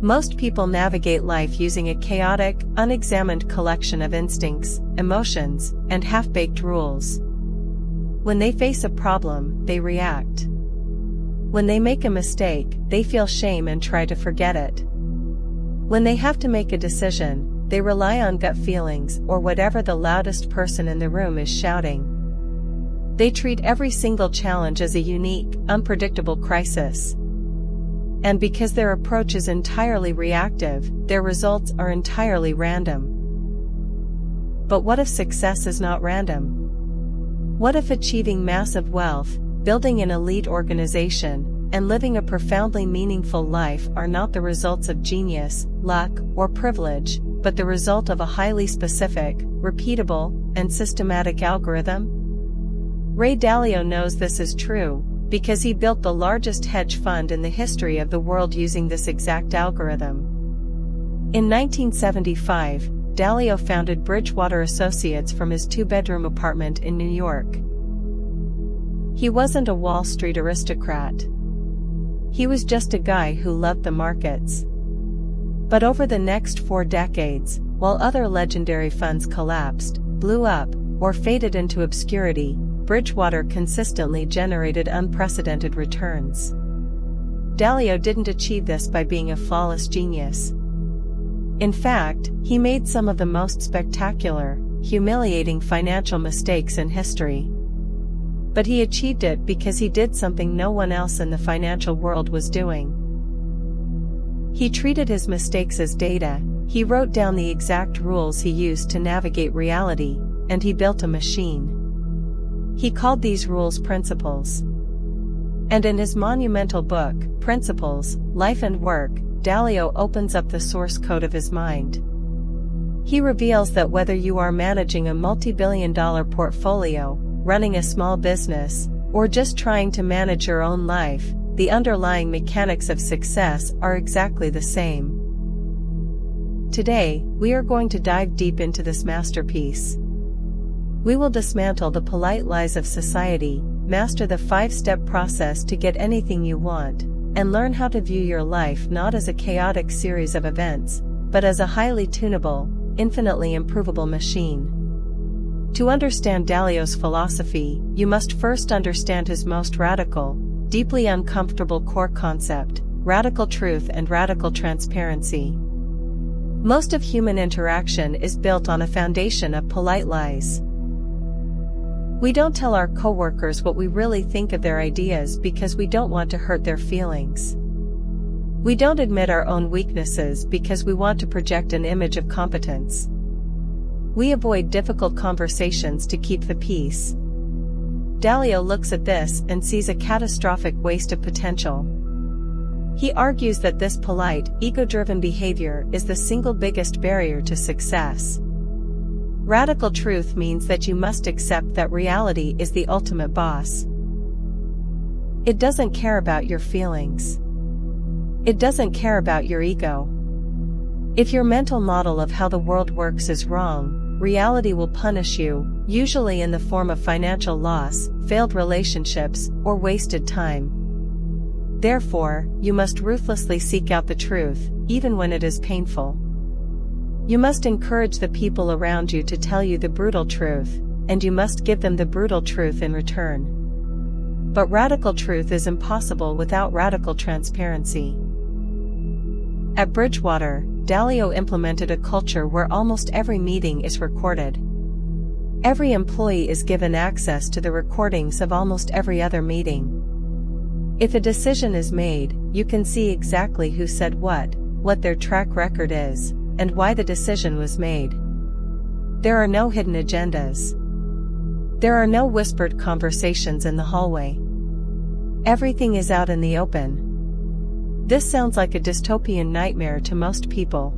Most people navigate life using a chaotic, unexamined collection of instincts, emotions, and half-baked rules. When they face a problem, they react. When they make a mistake, they feel shame and try to forget it. When they have to make a decision, they rely on gut feelings or whatever the loudest person in the room is shouting. They treat every single challenge as a unique, unpredictable crisis. And because their approach is entirely reactive, their results are entirely random. But what if success is not random? What if achieving massive wealth, building an elite organization, and living a profoundly meaningful life are not the results of genius, luck, or privilege, but the result of a highly specific, repeatable, and systematic algorithm? Ray Dalio knows this is true, because he built the largest hedge fund in the history of the world using this exact algorithm. In 1975, Dalio founded Bridgewater Associates from his two-bedroom apartment in New York. He wasn't a Wall Street aristocrat. He was just a guy who loved the markets. But over the next 4 decades, while other legendary funds collapsed, blew up, or faded into obscurity, Bridgewater consistently generated unprecedented returns. Dalio didn't achieve this by being a flawless genius. In fact, he made some of the most spectacular, humiliating financial mistakes in history. But he achieved it because he did something no one else in the financial world was doing. He treated his mistakes as data, he wrote down the exact rules he used to navigate reality, and he built a machine. He called these rules principles. And in his monumental book, Principles, Life and Work, Dalio opens up the source code of his mind. He reveals that whether you are managing a multi-billion-dollar portfolio, running a small business, or just trying to manage your own life, the underlying mechanics of success are exactly the same. Today, we are going to dive deep into this masterpiece. We will dismantle the polite lies of society, master the 5-step process to get anything you want, and learn how to view your life not as a chaotic series of events, but as a highly tunable, infinitely improvable machine. To understand Dalio's philosophy, you must first understand his most radical, deeply uncomfortable core concept: radical truth and radical transparency. Most of human interaction is built on a foundation of polite lies. We don't tell our coworkers what we really think of their ideas because we don't want to hurt their feelings. We don't admit our own weaknesses because we want to project an image of competence. We avoid difficult conversations to keep the peace. Dalio looks at this and sees a catastrophic waste of potential. He argues that this polite, ego-driven behavior is the single biggest barrier to success. Radical truth means that you must accept that reality is the ultimate boss. It doesn't care about your feelings. It doesn't care about your ego. If your mental model of how the world works is wrong, reality will punish you, usually in the form of financial loss, failed relationships, or wasted time. Therefore, you must ruthlessly seek out the truth, even when it is painful. You must encourage the people around you to tell you the brutal truth, and you must give them the brutal truth in return. But radical truth is impossible without radical transparency. At Bridgewater, Dalio implemented a culture where almost every meeting is recorded. Every employee is given access to the recordings of almost every other meeting. If a decision is made, you can see exactly who said what their track record is, and why the decision was made. There are no hidden agendas. There are no whispered conversations in the hallway. Everything is out in the open. This sounds like a dystopian nightmare to most people.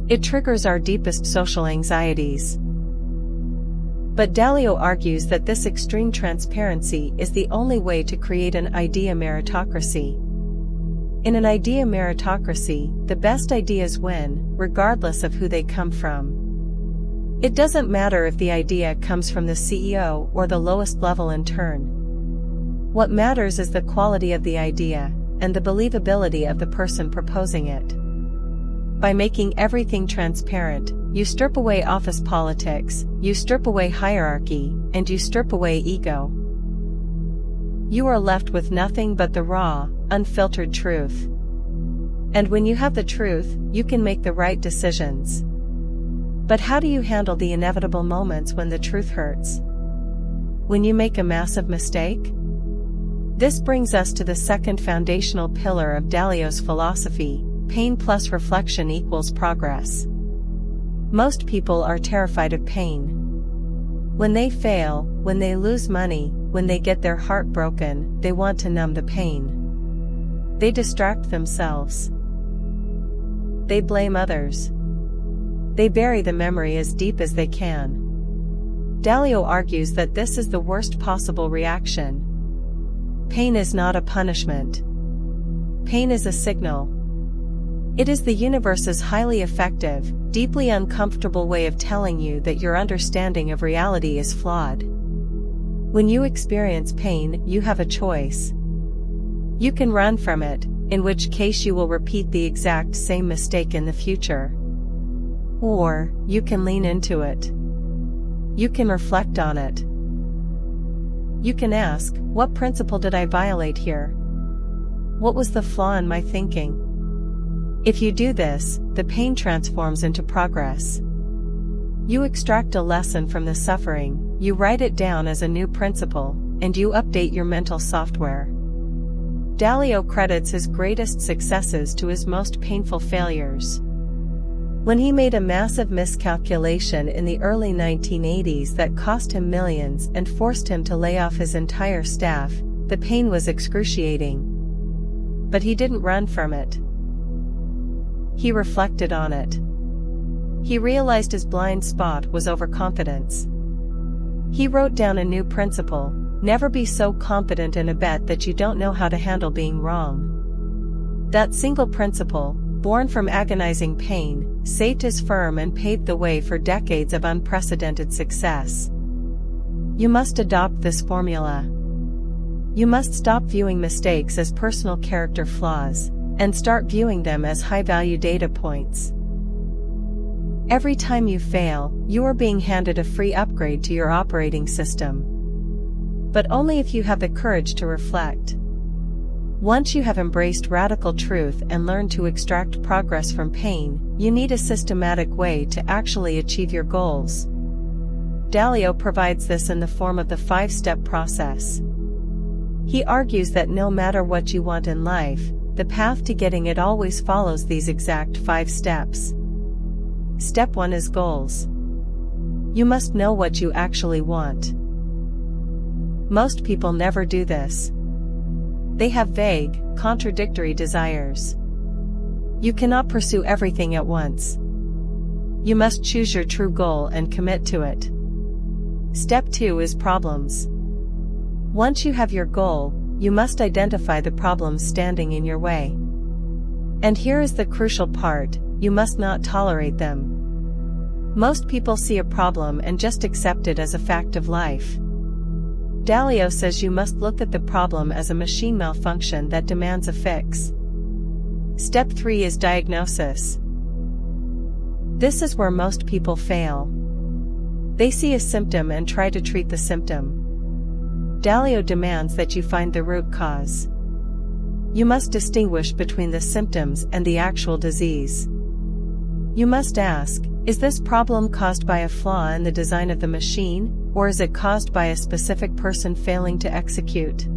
It triggers our deepest social anxieties. But Dalio argues that this extreme transparency is the only way to create an idea meritocracy. In an idea meritocracy, the best ideas win, regardless of who they come from. It doesn't matter if the idea comes from the CEO or the lowest level intern. What matters is the quality of the idea, and the believability of the person proposing it. By making everything transparent, you strip away office politics, you strip away hierarchy, and you strip away ego. You are left with nothing but the raw, unfiltered truth. And when you have the truth, you can make the right decisions. But how do you handle the inevitable moments when the truth hurts? When you make a massive mistake? This brings us to the second foundational pillar of Dalio's philosophy: pain plus reflection equals progress. Most people are terrified of pain. When they fail, when they lose money, when they get their heart broken, they want to numb the pain. They distract themselves. They blame others. They bury the memory as deep as they can. Dalio argues that this is the worst possible reaction. Pain is not a punishment. Pain is a signal. It is the universe's highly effective, deeply uncomfortable way of telling you that your understanding of reality is flawed. When you experience pain, you have a choice. You can run from it, in which case you will repeat the exact same mistake in the future. Or, you can lean into it. You can reflect on it. You can ask, what principle did I violate here? What was the flaw in my thinking? If you do this, the pain transforms into progress. You extract a lesson from the suffering, you write it down as a new principle, and you update your mental software. Dalio credits his greatest successes to his most painful failures. When he made a massive miscalculation in the early 1980s that cost him millions and forced him to lay off his entire staff, the pain was excruciating. But he didn't run from it. He reflected on it. He realized his blind spot was overconfidence. He wrote down a new principle: never be so confident in a bet that you don't know how to handle being wrong. That single principle, born from agonizing pain, saved his firm and paved the way for decades of unprecedented success. You must adopt this formula. You must stop viewing mistakes as personal character flaws, and start viewing them as high-value data points. Every time you fail, you are being handed a free upgrade to your operating system. But only if you have the courage to reflect. Once you have embraced radical truth and learned to extract progress from pain, you need a systematic way to actually achieve your goals. Dalio provides this in the form of the 5-step process. He argues that no matter what you want in life, the path to getting it always follows these exact 5 steps. Step 1 is goals. You must know what you actually want. Most people never do this. They have vague, contradictory desires. You cannot pursue everything at once. You must choose your true goal and commit to it. Step 2 is problems. Once you have your goal, you must identify the problems standing in your way. And here is the crucial part: you must not tolerate them. Most people see a problem and just accept it as a fact of life. Dalio says you must look at the problem as a machine malfunction that demands a fix. Step 3 is diagnosis. This is where most people fail. They see a symptom and try to treat the symptom. Dalio demands that you find the root cause. You must distinguish between the symptoms and the actual disease. You must ask, is this problem caused by a flaw in the design of the machine, or is it caused by a specific person failing to execute?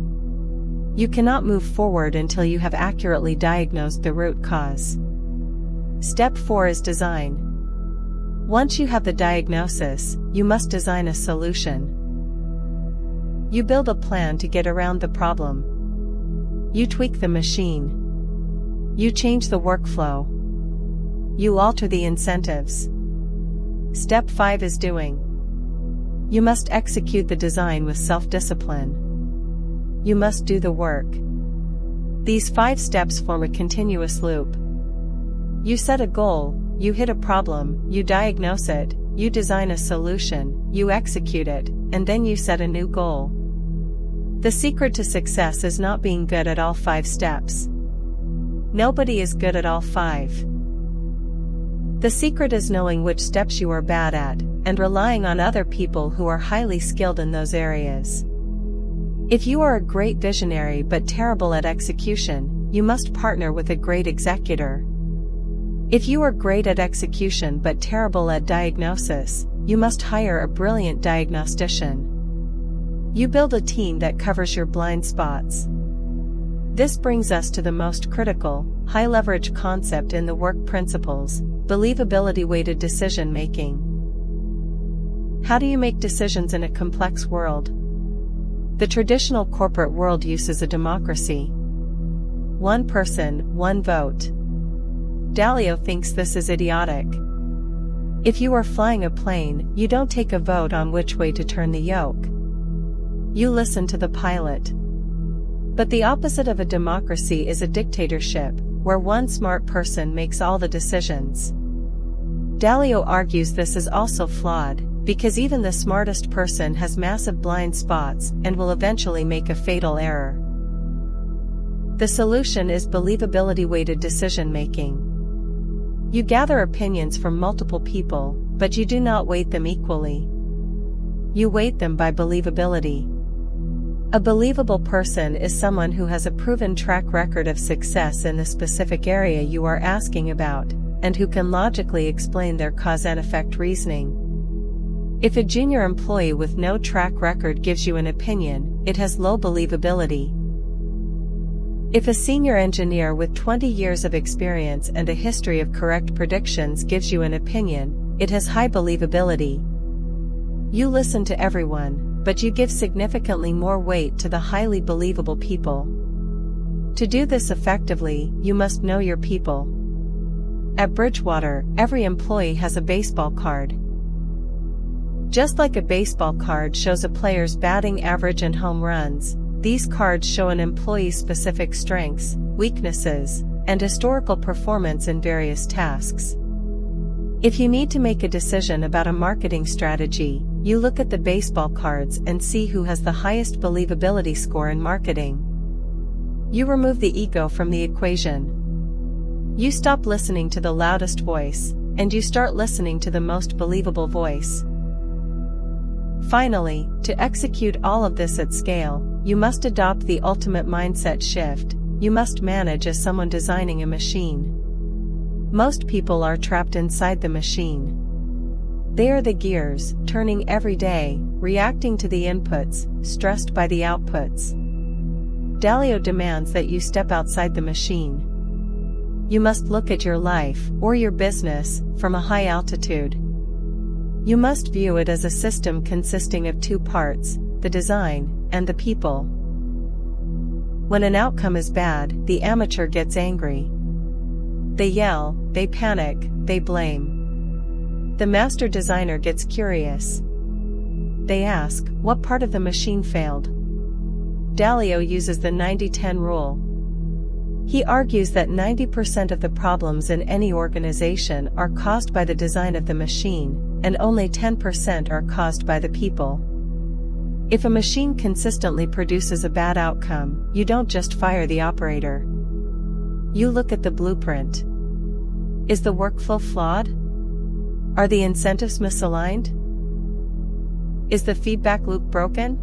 You cannot move forward until you have accurately diagnosed the root cause. Step 4 is design. Once you have the diagnosis, you must design a solution. You build a plan to get around the problem. You tweak the machine. You change the workflow. You alter the incentives. Step 5 is doing. You must execute the design with self-discipline. You must do the work. These 5 steps form a continuous loop. You set a goal, you hit a problem, you diagnose it, you design a solution, you execute it, and then you set a new goal. The secret to success is not being good at all 5 steps. Nobody is good at all 5. The secret is knowing which steps you are bad at, and relying on other people who are highly skilled in those areas. If you are a great visionary but terrible at execution, you must partner with a great executor. If you are great at execution but terrible at diagnosis, you must hire a brilliant diagnostician. You build a team that covers your blind spots. This brings us to the most critical, high-leverage concept in the work principles: believability-weighted decision-making. How do you make decisions in a complex world? The traditional corporate world uses a democracy. One person, one vote. Dalio thinks this is idiotic. If you are flying a plane, you don't take a vote on which way to turn the yoke. You listen to the pilot. But the opposite of a democracy is a dictatorship, where one smart person makes all the decisions. Dalio argues this is also flawed, because even the smartest person has massive blind spots and will eventually make a fatal error. The solution is believability-weighted decision-making. You gather opinions from multiple people, but you do not weight them equally. You weight them by believability. A believable person is someone who has a proven track record of success in the specific area you are asking about, and who can logically explain their cause and effect reasoning. If a junior employee with no track record gives you an opinion, it has low believability. If a senior engineer with 20 years of experience and a history of correct predictions gives you an opinion, it has high believability. You listen to everyone, but you give significantly more weight to the highly believable people. To do this effectively, you must know your people. At Bridgewater, every employee has a baseball card. Just like a baseball card shows a player's batting average and home runs, these cards show an employee's specific strengths, weaknesses, and historical performance in various tasks. If you need to make a decision about a marketing strategy, you look at the baseball cards and see who has the highest believability score in marketing. You remove the ego from the equation. You stop listening to the loudest voice, and you start listening to the most believable voice. Finally, to execute all of this at scale, you must adopt the ultimate mindset shift. You must manage as someone designing a machine. Most people are trapped inside the machine. They are the gears, turning every day, reacting to the inputs, stressed by the outputs. Dalio demands that you step outside the machine. You must look at your life, or your business, from a high altitude. You must view it as a system consisting of 2 parts, the design, and the people. When an outcome is bad, the amateur gets angry. They yell, they panic, they blame. The master designer gets curious. They ask, what part of the machine failed? Dalio uses the 90-10 rule. He argues that 90% of the problems in any organization are caused by the design of the machine, and only 10% are caused by the people. If a machine consistently produces a bad outcome, you don't just fire the operator. You look at the blueprint. Is the workflow flawed? Are the incentives misaligned? Is the feedback loop broken?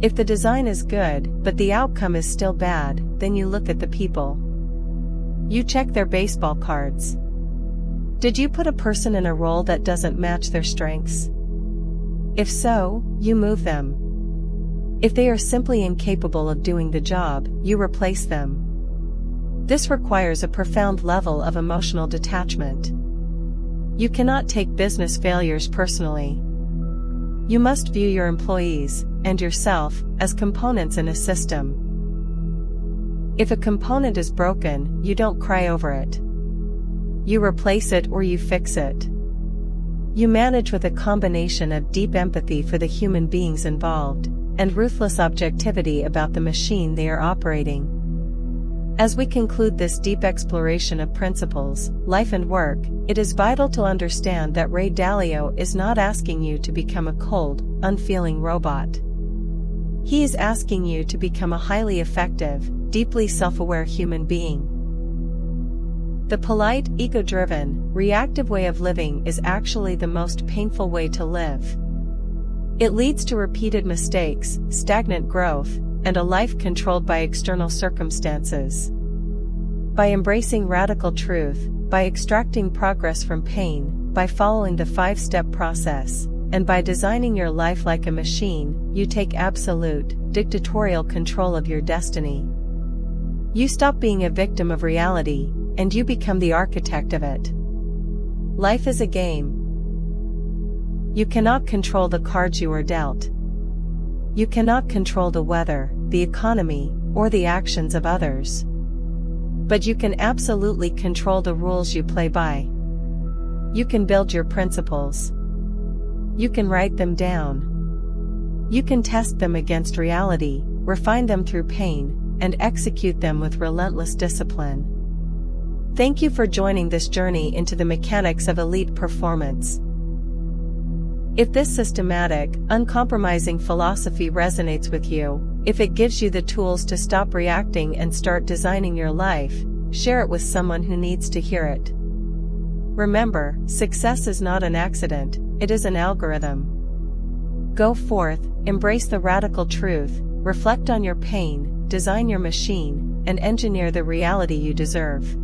If the design is good, but the outcome is still bad, then you look at the people. You check their baseball cards. Did you put a person in a role that doesn't match their strengths? If so, you move them. If they are simply incapable of doing the job, you replace them. This requires a profound level of emotional detachment. You cannot take business failures personally. You must view your employees, and yourself, as components in a system. If a component is broken, you don't cry over it. You replace it or you fix it. You manage with a combination of deep empathy for the human beings involved, and ruthless objectivity about the machine they are operating. As we conclude this deep exploration of principles, life and work, it is vital to understand that Ray Dalio is not asking you to become a cold, unfeeling robot. He is asking you to become a highly effective, deeply self-aware human being. The polite, ego-driven, reactive way of living is actually the most painful way to live. It leads to repeated mistakes, stagnant growth, and a life controlled by external circumstances. By embracing radical truth, by extracting progress from pain, by following the 5-step process, and by designing your life like a machine, you take absolute, dictatorial control of your destiny. You stop being a victim of reality, and you become the architect of it. Life is a game. You cannot control the cards you are dealt. You cannot control the weather, the economy, or the actions of others. But you can absolutely control the rules you play by. You can build your principles. You can write them down. You can test them against reality, refine them through pain, and execute them with relentless discipline. Thank you for joining this journey into the mechanics of elite performance. If this systematic, uncompromising philosophy resonates with you, if it gives you the tools to stop reacting and start designing your life, share it with someone who needs to hear it. Remember, success is not an accident, it is an algorithm. Go forth, embrace the radical truth, reflect on your pain, design your machine, and engineer the reality you deserve.